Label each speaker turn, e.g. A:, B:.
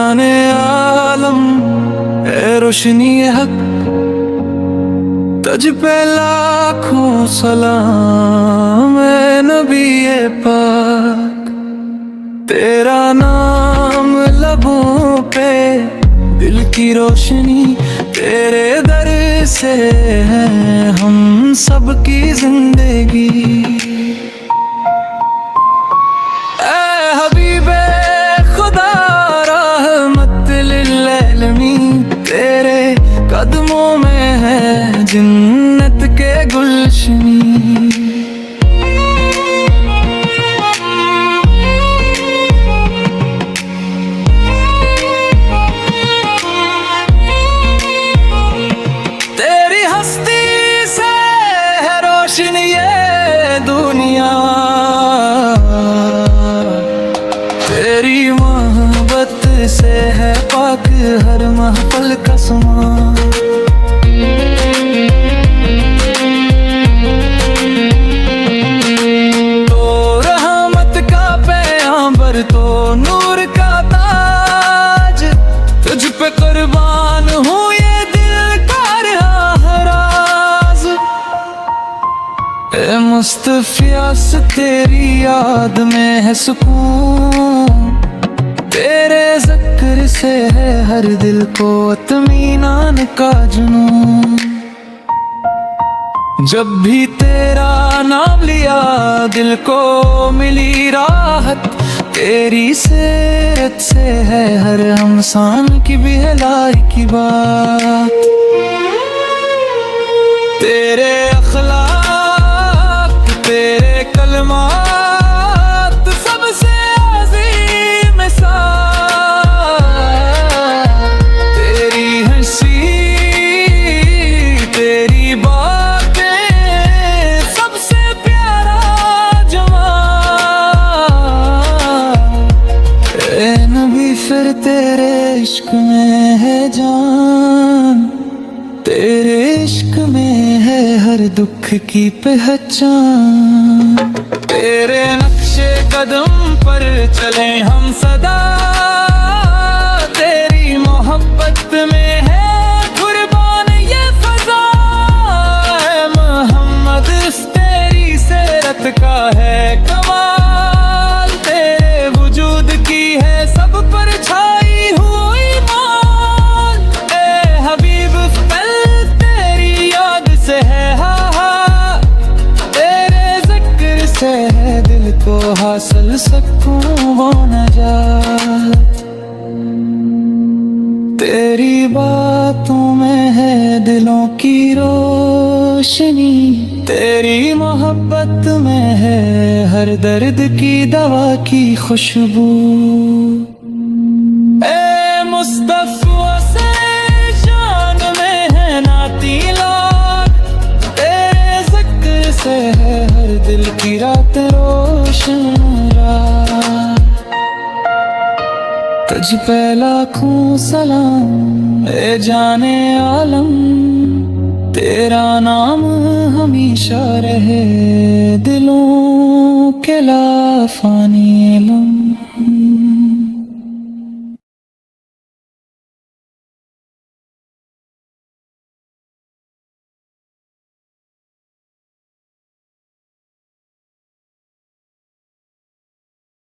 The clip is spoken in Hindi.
A: जाने आलम ए रोशनी हक, तुझ पे लाखों सलाम ए नबी पाक। तेरा नाम लबों पे, दिल की रोशनी, तेरे दर से है हम सबकी जिंदगी। ऐ हबीबे खुदा रहमत लिल आलमीन, तेरे कदमों में है जन्नत के गुलशनी। तेरी हस्ती से है रोशनी ये दुनिया, तेरी मोहब्बत से है पाक हर महफल का समा। तो रहमत का पैगंबर, तो नूर का ताज, तुझ पे कुर्बान हूँ ये दिल का राज। ए मुस्तफियास तेरी याद में है सुकून, तेरे ज़िक्र से है हर दिल को इत्मीनान का जुनून। जब भी तेरा नाम लिया दिल को मिली राहत, तेरी सेहत से है हर इंसान की बिहलाई की बात। तेरे अखलाक, तेरे कलमात सबसे अजीम तेरी हंसी, तेरी बातें सबसे प्यारा जमाल। ए नबी फिर तेरे इश्क में है जान, तेरे इश्क में है हर दुख की पहचान। तेरे नक्शे कदम पर चले हम सदा, तेरी मोहब्बत में है कुर्बान ये फजा। मोहम्मद तेरी सीरत का है कमाल, तेरे वजूद की है सब पर छाई हुई मान। ए हबीब तेरी याद से है तेरे जिक्र से है दिल को हासिल सकूं वो नजात। तेरी बातों में है दिलों की रोशनी, तेरी मोहब्बत में है हर दर्द की दवा की खुशबू। ए मुस्तफा से शान में है नाती लाख, तेरे जिक्र से है हर दिल की रात रोशन रात। तुझ पे लाखों सलाम ए जाने आलम, तेरा नाम हमेशा रहे दिलों के लाफानी इल्म।